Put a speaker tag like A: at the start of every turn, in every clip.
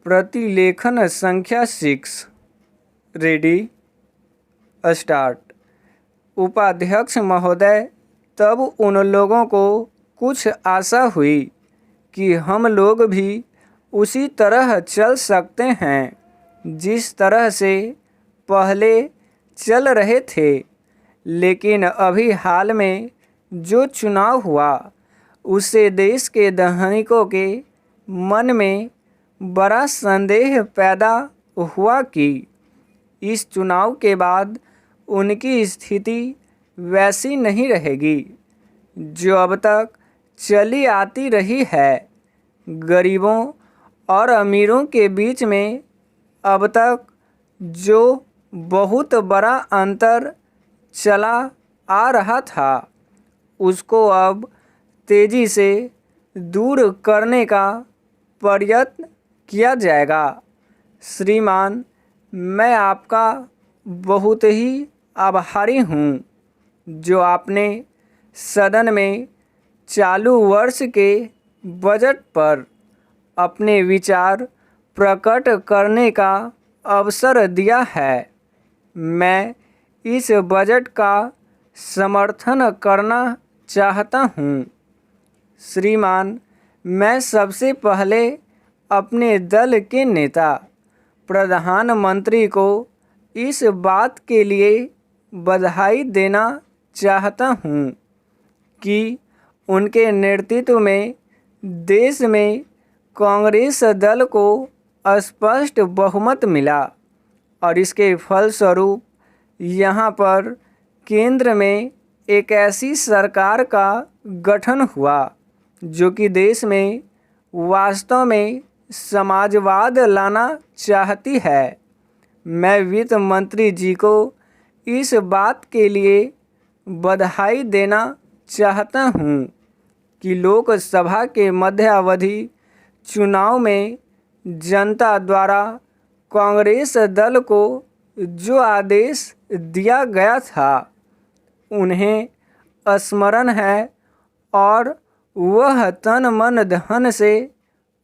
A: प्रतिलेखन संख्या 6। Ready, start. उपाध्यक्ष महोदय, तब उन लोगों को कुछ आशा हुई कि हम लोग भी उसी तरह चल सकते हैं जिस तरह से पहले चल रहे थे। लेकिन अभी हाल में जो चुनाव हुआ उससे देश के धनिकों के मन में बड़ा संदेह पैदा हुआ कि इस चुनाव के बाद उनकी स्थिति वैसी नहीं रहेगी जो अब तक चली आती रही है। गरीबों और अमीरों के बीच में अब तक जो बहुत बड़ा अंतर चला आ रहा था उसको अब तेज़ी से दूर करने का प्रयत्न किया जाएगा। श्रीमान, मैं आपका बहुत ही आभारी हूँ जो आपने सदन में चालू वर्ष के बजट पर अपने विचार प्रकट करने का अवसर दिया है। मैं इस बजट का समर्थन करना चाहता हूँ। श्रीमान, मैं सबसे पहले अपने दल के नेता प्रधानमंत्री को इस बात के लिए बधाई देना चाहता हूँ कि उनके नेतृत्व में देश में कांग्रेस दल को स्पष्ट बहुमत मिला और इसके फलस्वरूप यहाँ पर केंद्र में एक ऐसी सरकार का गठन हुआ जो कि देश में वास्तव में समाजवाद लाना चाहती है। मैं वित्त मंत्री जी को इस बात के लिए बधाई देना चाहता हूँ कि लोकसभा के मध्यावधि चुनाव में जनता द्वारा कांग्रेस दल को जो आदेश दिया गया था उन्हें स्मरण है और वह तन मन धन से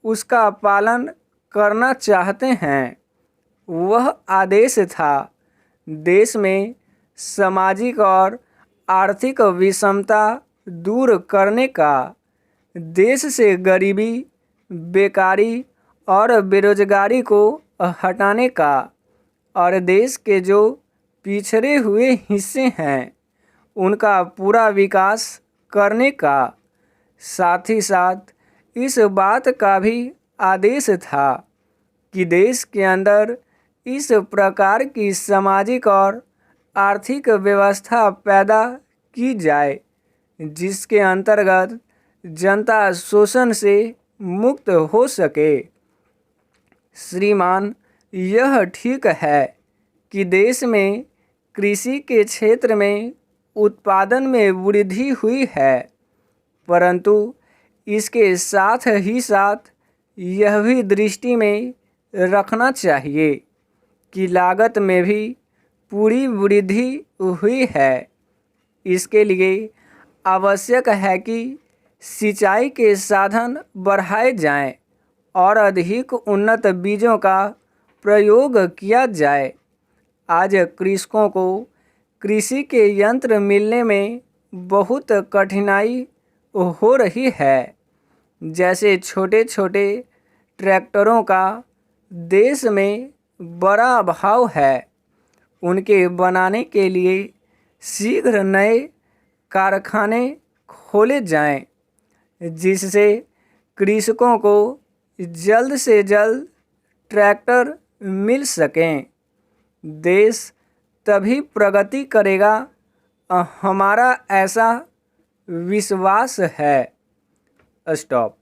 A: उसका पालन करना चाहते हैं। वह आदेश था देश में सामाजिक और आर्थिक विषमता दूर करने का, देश से गरीबी, बेकारी और बेरोजगारी को हटाने का और देश के जो पिछड़े हुए हिस्से हैं उनका पूरा विकास करने का। साथ ही साथ इस बात का भी आदेश था कि देश के अंदर इस प्रकार की सामाजिक और आर्थिक व्यवस्था पैदा की जाए जिसके अंतर्गत जनता शोषण से मुक्त हो सके। श्रीमान, यह ठीक है कि देश में कृषि के क्षेत्र में उत्पादन में वृद्धि हुई है, परंतु इसके साथ ही साथ यह भी दृष्टि में रखना चाहिए कि लागत में भी पूरी वृद्धि हुई है। इसके लिए आवश्यक है कि सिंचाई के साधन बढ़ाए जाएं और अधिक उन्नत बीजों का प्रयोग किया जाए। आज कृषकों को कृषि के यंत्र मिलने में बहुत कठिनाई हो रही है। जैसे छोटे छोटे ट्रैक्टरों का देश में बड़ा अभाव है। उनके बनाने के लिए शीघ्र नए कारखाने खोले जाएं, जिससे कृषकों को जल्द से जल्द ट्रैक्टर मिल सकें। देश तभी प्रगति करेगा, हमारा ऐसा विश्वास है। स्टॉप।